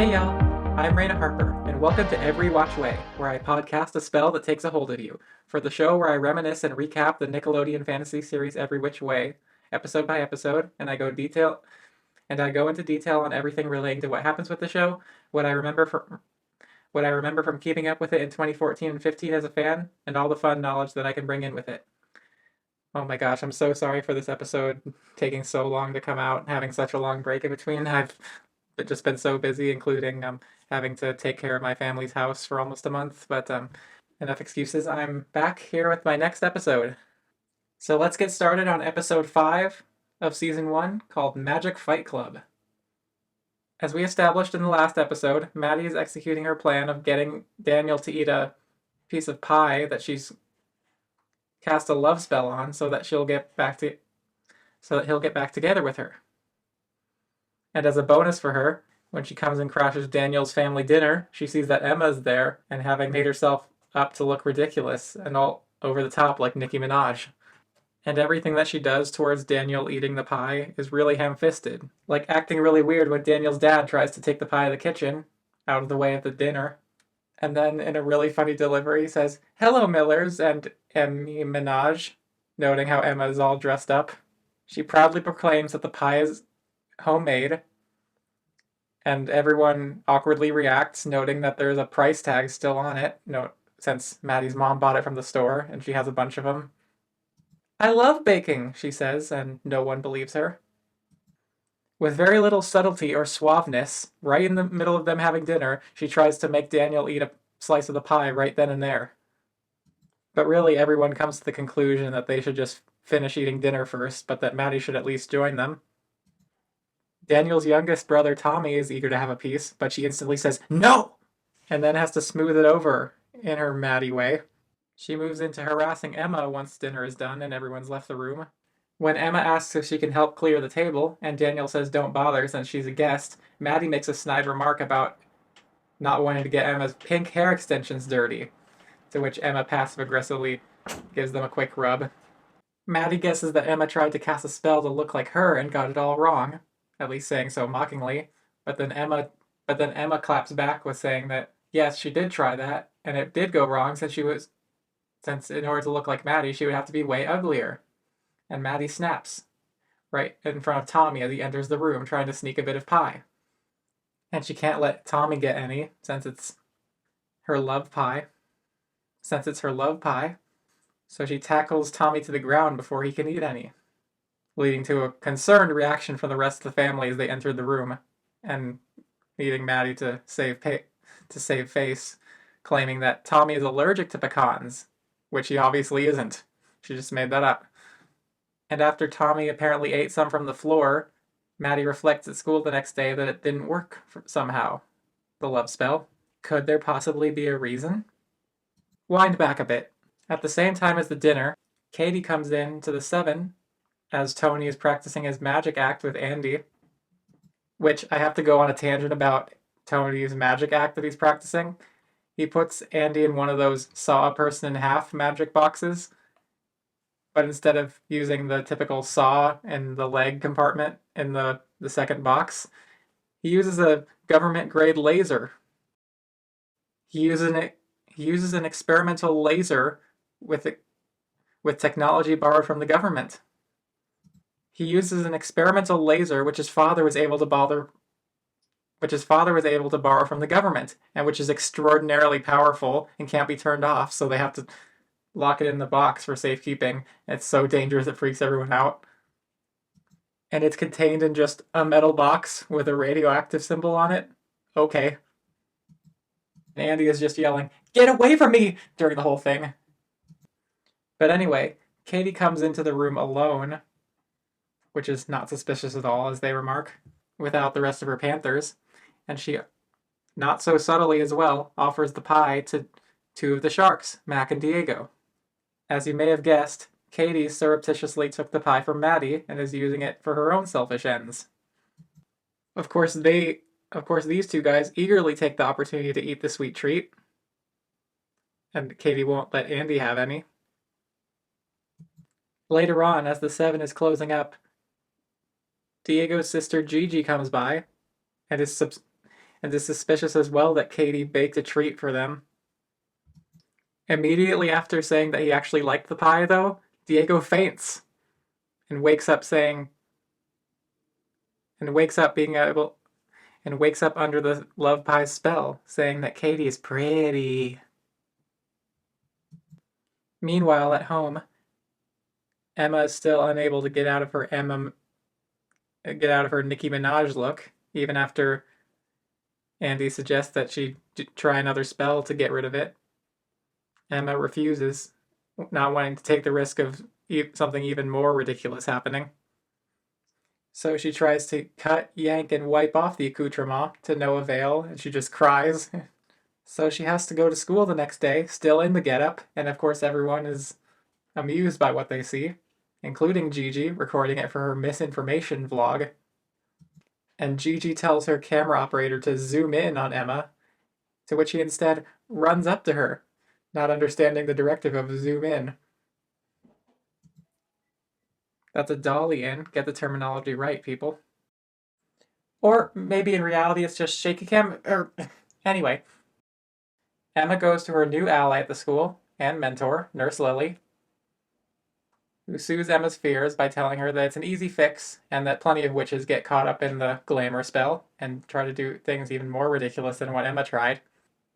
Hey y'all, I'm Raina Harper, and welcome to EveRe-Watch Way, where I podcast a spell that takes a hold of you, for the show where I reminisce and recap the Nickelodeon fantasy series Every Which Way, episode by episode, and I go into detail on everything relating to what happens with the show, what I remember from keeping up with it in 2014 and 15 as a fan, and all the fun knowledge that I can bring in with it. Oh my gosh, I'm so sorry for this episode taking so long to come out, having such a long break in between. I've just been so busy, including having to take care of my family's house for almost a month. But enough excuses. I'm back here with my next episode. So let's get started on episode 5 of season 1, called Magic Fight Club. As we established in the last episode, Maddie is executing her plan of getting Daniel to eat a piece of pie that she's cast a love spell on so that he'll get back together with her. And as a bonus for her, when she comes and crashes Daniel's family dinner, she sees that Emma's there and having made herself up to look ridiculous and all over the top like Nicki Minaj. And everything that she does towards Daniel eating the pie is really ham-fisted, like acting really weird when Daniel's dad tries to take the pie to the kitchen, out of the way of the dinner. And then, in a really funny delivery, says, "Hello, Millers," and Emmy Minaj, noting how Emma is all dressed up. She proudly proclaims that the pie is homemade, and everyone awkwardly reacts, noting that there's a price tag still on it, since Maddie's mom bought it from the store, and she has a bunch of them. "I love baking," she says, and no one believes her. With very little subtlety or suaveness, right in the middle of them having dinner, she tries to make Daniel eat a slice of the pie right then and there. But really, everyone comes to the conclusion that they should just finish eating dinner first, but that Maddie should at least join them. Daniel's youngest brother, Tommy, is eager to have a piece, but she instantly says, "No!" and then has to smooth it over in her Maddie way. She moves into harassing Emma once dinner is done and everyone's left the room. When Emma asks if she can help clear the table, and Daniel says don't bother since she's a guest, Maddie makes a snide remark about not wanting to get Emma's pink hair extensions dirty, to which Emma passive-aggressively gives them a quick rub. Maddie guesses that Emma tried to cast a spell to look like her and got it all wrong, at least saying so mockingly, but then Emma claps back with saying that, yes, she did try that, and it did go wrong since in order to look like Maddie, she would have to be way uglier. And Maddie snaps, right in front of Tommy as he enters the room trying to sneak a bit of pie. And she can't let Tommy get any, since it's her love pie. So she tackles Tommy to the ground before he can eat any, leading to a concerned reaction from the rest of the family as they enter the room, and needing Maddie to save face, claiming that Tommy is allergic to pecans, which he obviously isn't. She just made that up. And after Tommy apparently ate some from the floor, Maddie reflects at school the next day that it didn't work somehow. The love spell. Could there possibly be a reason? Wind back a bit. At the same time as the dinner, Katie comes in to the 7 as Tony is practicing his magic act with Andy, which I have to go on a tangent about Tony's magic act that he's practicing. He puts Andy in one of those saw a person in half magic boxes, but instead of using the typical saw in the leg compartment in the second box, he uses a government-grade laser. He uses an experimental laser with technology borrowed from the government. He uses an experimental laser which his father was able to borrow from the government, and which is extraordinarily powerful and can't be turned off, so they have to lock it in the box for safekeeping. It's so dangerous it freaks everyone out. And it's contained in just a metal box with a radioactive symbol on it. Okay. And Andy is just yelling, "Get away from me!" during the whole thing. But anyway, Katie comes into the room alone, which is not suspicious at all, as they remark, without the rest of her Panthers, and she, not so subtly as well, offers the pie to 2 of the sharks, Mac and Diego. As you may have guessed, Katie surreptitiously took the pie from Maddie and is using it for her own selfish ends. Of course, these 2 guys eagerly take the opportunity to eat the sweet treat, and Katie won't let Andy have any. Later on, as the 7 is closing up, Diego's sister Gigi comes by and is and is suspicious as well that Katie baked a treat for them. Immediately after saying that he actually liked the pie, though, Diego faints and wakes up saying, and wakes up being able, and wakes up under the love pie spell, saying that Katie is pretty. Meanwhile, at home, Emma is still unable to get out of her Nicki Minaj look, even after Andy suggests that she try another spell to get rid of it. Emma refuses, not wanting to take the risk of something even more ridiculous happening. So she tries to cut, yank, and wipe off the accoutrement to no avail, and she just cries. So she has to go to school the next day, still in the getup, and of course everyone is amused by what they see, including Gigi, recording it for her misinformation vlog. And Gigi tells her camera operator to zoom in on Emma, to which he instead runs up to her, not understanding the directive of zoom in. That's a dolly in. Get the terminology right, people. Or maybe in reality it's just shaky cam. Anyway, Emma goes to her new ally at the school and mentor, Nurse Lily, who soothes Emma's fears by telling her that it's an easy fix and that plenty of witches get caught up in the glamour spell and try to do things even more ridiculous than what Emma tried.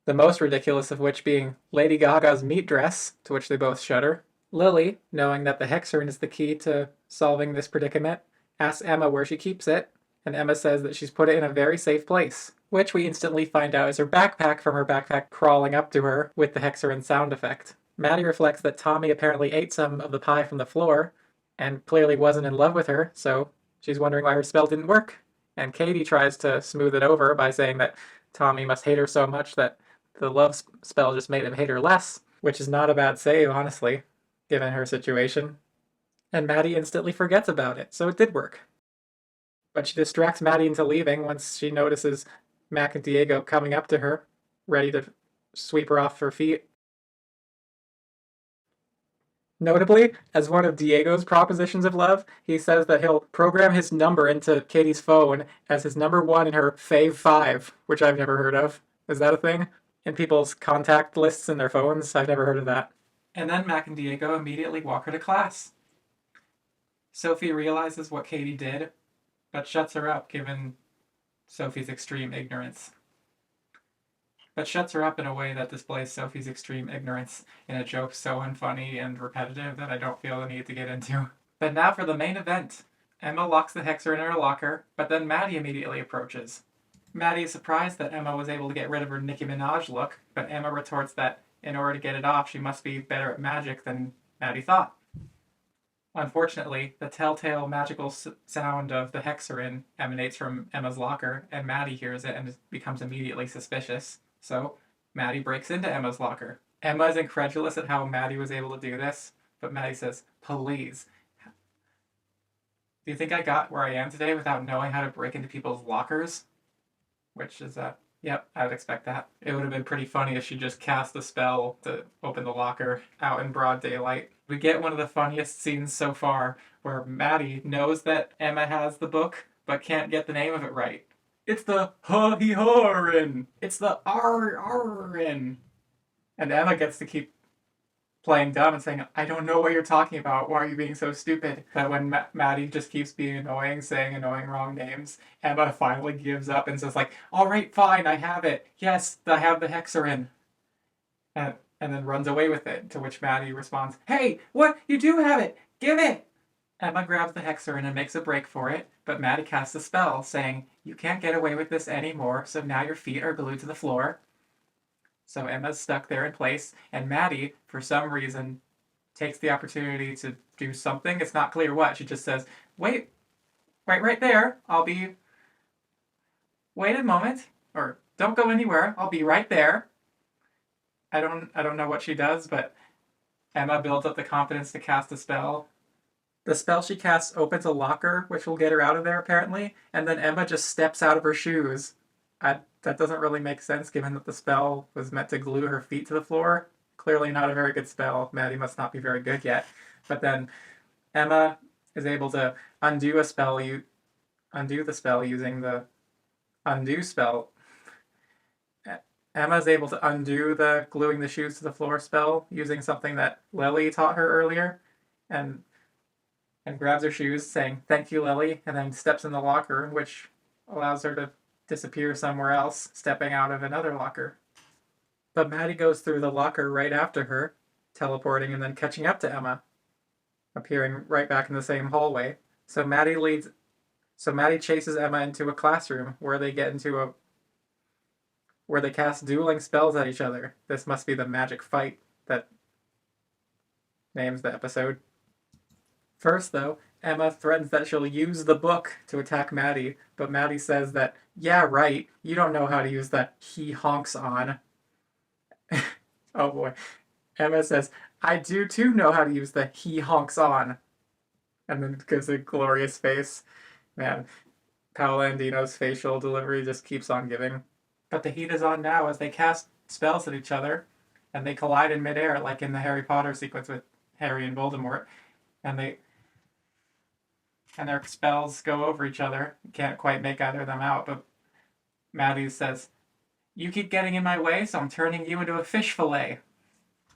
The most ridiculous of which being Lady Gaga's meat dress, to which they both shudder. Lily, knowing that the hexagon is the key to solving this predicament, asks Emma where she keeps it, and Emma says that she's put it in a very safe place, which we instantly find out is her backpack from her backpack crawling up to her with the hexagon sound effect. Maddie reflects that Tommy apparently ate some of the pie from the floor and clearly wasn't in love with her, so she's wondering why her spell didn't work. And Katie tries to smooth it over by saying that Tommy must hate her so much that the love spell just made him hate her less, which is not a bad save, honestly, given her situation. And Maddie instantly forgets about it, so it did work. But she distracts Maddie into leaving once she notices Mac and Diego coming up to her, ready to sweep her off her feet. Notably, as one of Diego's propositions of love, he says that he'll program his number into Katie's phone as his number one in her Fave 5, which I've never heard of. Is that a thing? In people's contact lists in their phones? I've never heard of that. And then Mac and Diego immediately walk her to class. Sophie realizes what Katie did, but shuts her up given Sophie's extreme ignorance. But shuts her up in a way that displays Sophie's extreme ignorance in a joke so unfunny and repetitive that I don't feel the need to get into. But now for the main event. Emma locks the hexer in her locker, but then Maddie immediately approaches. Maddie is surprised that Emma was able to get rid of her Nicki Minaj look, but Emma retorts that in order to get it off, she must be better at magic than Maddie thought. Unfortunately, the telltale magical sound of the hexerin emanates from Emma's locker, and Maddie hears it and becomes immediately suspicious. So, Maddie breaks into Emma's locker. Emma is incredulous at how Maddie was able to do this, but Maddie says, "Please. Do you think I got where I am today without knowing how to break into people's lockers?" Which is, yep, I would expect that. It would have been pretty funny if she just cast a spell to open the locker out in broad daylight. We get one of the funniest scenes so far, where Maddie knows that Emma has the book, but can't get the name of it right. It's the Ha-he-ha-rin! It's the R-R-rin! And Emma gets to keep playing dumb and saying, "I don't know what you're talking about. Why are you being so stupid?" But when Maddie just keeps being annoying, saying annoying wrong names, Emma finally gives up and says like, "All right, fine, I have it. Yes, I have the hexerin." And then runs away with it, to which Maddie responds, "Hey, what? You do have it! Give it!" Emma grabs the hexerin and makes a break for it, but Maddie casts a spell, saying, "You can't get away with this anymore, so now your feet are glued to the floor." So Emma's stuck there in place, and Maddie, for some reason, takes the opportunity to do something. It's not clear what. She just says, wait right there. Wait a moment, or don't go anywhere. I'll be right there. I don't know what she does, but Emma builds up the confidence to cast a spell. The spell she casts opens a locker, which will get her out of there apparently, and then Emma just steps out of her shoes. That doesn't really make sense given that the spell was meant to glue her feet to the floor. Clearly not a very good spell. Maddie must not be very good yet. But then Emma is able to undo the spell using the undo spell. Emma's able to undo the gluing the shoes to the floor spell using something that Lily taught her earlier, and grabs her shoes, saying, "Thank you, Lily," and then steps in the locker, which allows her to disappear somewhere else, stepping out of another locker. But Maddie goes through the locker right after her, teleporting and then catching up to Emma, appearing right back in the same hallway. So Maddie chases Emma into a classroom where they cast dueling spells at each other. This must be the magic fight that names the episode. First, though, Emma threatens that she'll use the book to attack Maddie, but Maddie says that, "Yeah, right, you don't know how to use the he honks on." Oh boy. Emma says, "I do too know how to use the he honks on." And then gives a glorious face. Man, Paola and Dino's facial delivery just keeps on giving. But the heat is on now as they cast spells at each other, and they collide in midair, like in the Harry Potter sequence with Harry and Voldemort. And their spells go over each other. Can't quite make either of them out, but Maddie says, "You keep getting in my way, so I'm turning you into a fish fillet."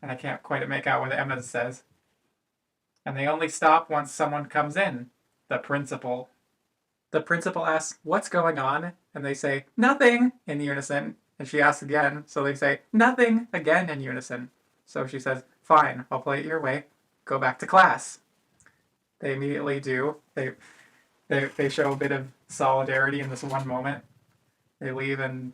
And I can't quite make out what Emma says. And they only stop once someone comes in, the principal. The principal asks, "What's going on?" And they say, "Nothing," in unison. And she asks again, so they say, "Nothing," again in unison. So she says, "Fine, I'll play it your way. Go back to class." They immediately do. They show a bit of solidarity in this one moment. They leave and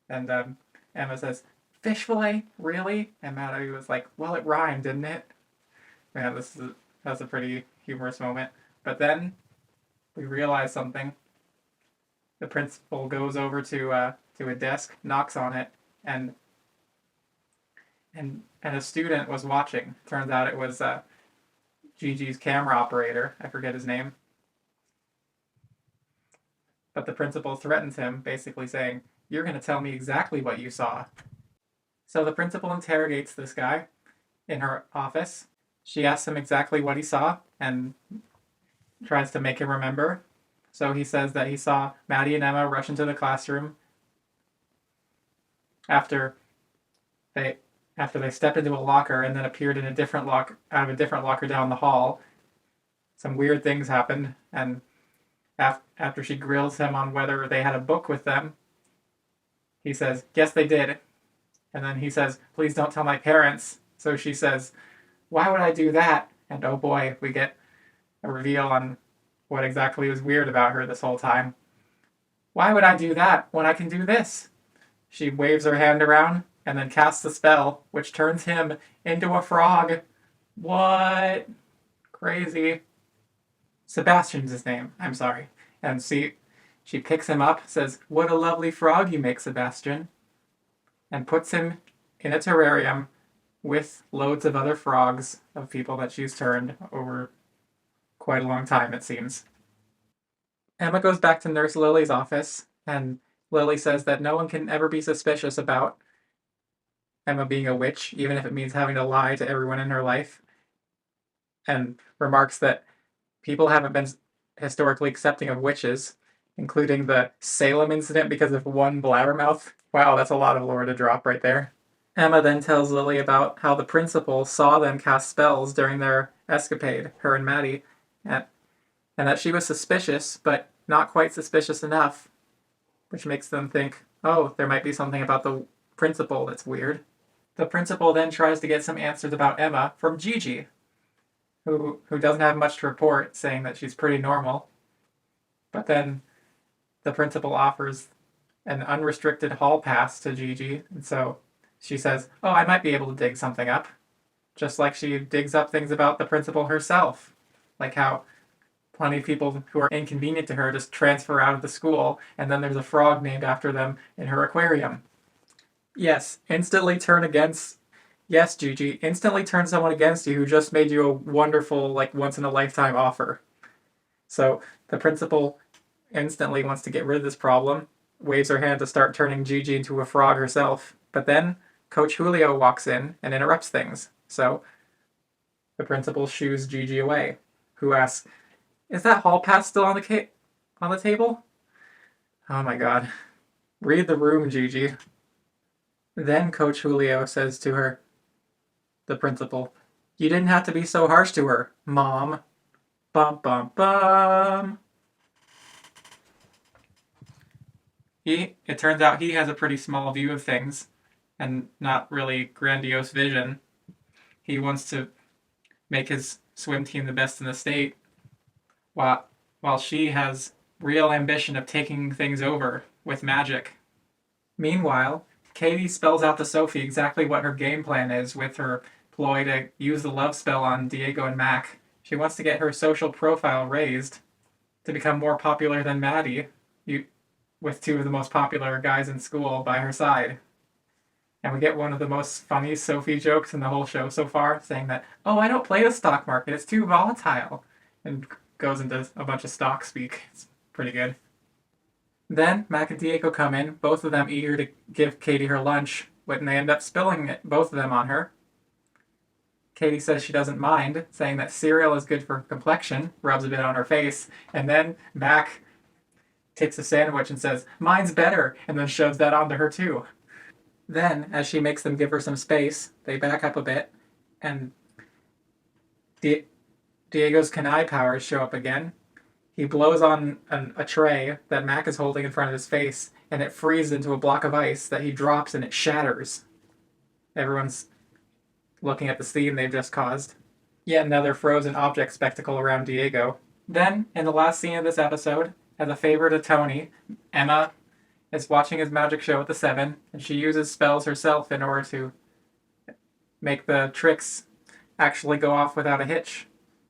Emma says, "Fish fillet? Really?" And Maddie was like, "Well, it rhymed, didn't it?" Man, that's a pretty humorous moment. But then we realize something. The principal goes over to a desk, knocks on it, and a student was watching. Turns out it was Gigi's camera operator. I forget his name. But the principal threatens him, basically saying, "You're going to tell me exactly what you saw." So the principal interrogates this guy in her office. She asks him exactly what he saw and tries to make him remember. So he says that he saw Maddie and Emma rush into the classroom after they stepped into a locker and then appeared in a different out of a different locker down the hall. Some weird things happened, and after she grills him on whether they had a book with them, he says, "Yes, they did." And then he says, "Please don't tell my parents." So she says, "Why would I do that?" And oh boy, we get a reveal on what exactly was weird about her this whole time. "Why would I do that when I can do this?" She waves her hand around and then casts a spell, which turns him into a frog. What? Crazy. Sebastian's his name. I'm sorry. And she picks him up, says, "What a lovely frog you make, Sebastian," and puts him in a terrarium with loads of other frogs of people that she's turned over quite a long time, it seems. Emma goes back to Nurse Lily's office, and Lily says that no one can ever be suspicious about Emma being a witch, even if it means having to lie to everyone in her life, and remarks that people haven't been historically accepting of witches, including the Salem incident because of one blabbermouth. Wow, that's a lot of lore to drop right there. Emma then tells Lily about how the principal saw them cast spells during their escapade, her and Maddie, and that she was suspicious, but not quite suspicious enough, which makes them think, oh, there might be something about the principal that's weird. The principal then tries to get some answers about Emma from Gigi, who doesn't have much to report, saying that she's pretty normal. But then the principal offers an unrestricted hall pass to Gigi, and so she says, "Oh, I might be able to dig something up." Just like she digs up things about the principal herself. Like how plenty of people who are inconvenient to her just transfer out of the school, and then there's a frog named after them in her aquarium. Yes, instantly turn against... Yes, Gigi, instantly turn someone against you who just made you a wonderful, like, once-in-a-lifetime offer. So the principal instantly wants to get rid of this problem, waves her hand to start turning Gigi into a frog herself, but then Coach Julio walks in and interrupts things. So the principal shoos Gigi away, who asks, "Is that hall pass still on the table?" Oh my god. Read the room, Gigi. Then Coach Julio says to her, the principal, "You didn't have to be so harsh to her, Mom." Bum bum bum. It turns out he has a pretty small view of things and not really grandiose vision. He wants to make his swim team the best in the state, while she has real ambition of taking things over with magic. Meanwhile, Katie spells out to Sophie exactly what her game plan is with her ploy to use the love spell on Diego and Mac. She wants to get her social profile raised to become more popular than Maddie, with two of the most popular guys in school by her side. And we get one of the most funny Sophie jokes in the whole show so far, saying that, "Oh, I don't play the stock market, it's too volatile," and goes into a bunch of stock speak. It's pretty good. Then Mac and Diego come in, both of them eager to give Katie her lunch, when they end up spilling it, both of them on her. Katie says she doesn't mind, saying that cereal is good for complexion, rubs a bit on her face, and then Mac takes a sandwich and says, "Mine's better," and then shoves that onto her too. Then, as she makes them give her some space, they back up a bit, and Diego's Kanai powers show up again. He blows on a tray that Mac is holding in front of his face, and it freezes into a block of ice that he drops and it shatters. Everyone's looking at the scene they've just caused. Yet another frozen object spectacle around Diego. Then, in the last scene of this episode, as a favor to Tony, Emma is watching his magic show at the 7, and she uses spells herself in order to make the tricks actually go off without a hitch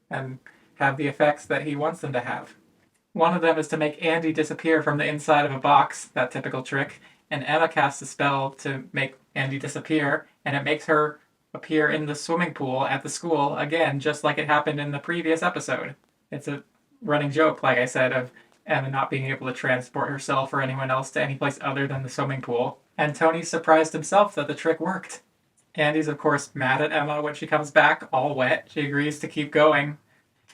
and have the effects that he wants them to have. One of them is to make Andy disappear from the inside of a box, that typical trick, and Emma casts a spell to make Andy disappear, and it makes her appear in the swimming pool at the school again, just like it happened in the previous episode. It's a running joke, like I said, of Emma not being able to transport herself or anyone else to any place other than the swimming pool. And Tony's surprised himself that the trick worked. Andy's, of course, mad at Emma when she comes back, all wet. She agrees to keep going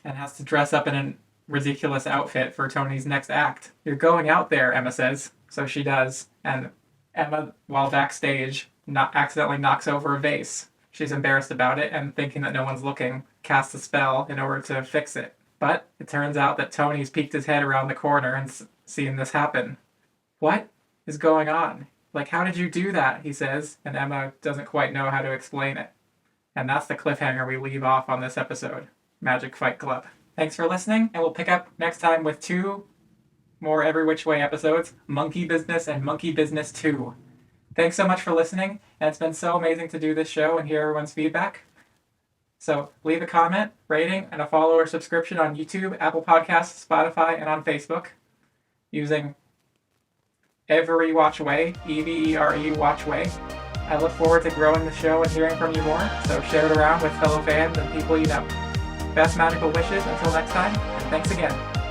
and has to dress up in a ridiculous outfit for Tony's next act. "You're going out there," Emma says. So she does. And Emma, while backstage, accidentally knocks over a vase. She's embarrassed about it and, thinking that no one's looking, casts a spell in order to fix it. But it turns out that Tony's peeked his head around the corner and seen this happen. "What is going on? Like, how did you do that?" he says, and Emma doesn't quite know how to explain it. And that's the cliffhanger we leave off on this episode, Magic Fight Club. Thanks for listening, and we'll pick up next time with 2 more Every Which Way episodes, Monkey Business and Monkey Business 2. Thanks so much for listening, and it's been so amazing to do this show and hear everyone's feedback. So leave a comment, rating, and a follow or subscription on YouTube, Apple Podcasts, Spotify, and on Facebook using EveRe-Watch Way, EveRe-Watch Way. I look forward to growing the show and hearing from you more, so share it around with fellow fans and people you know. Best magical wishes until next time, and thanks again.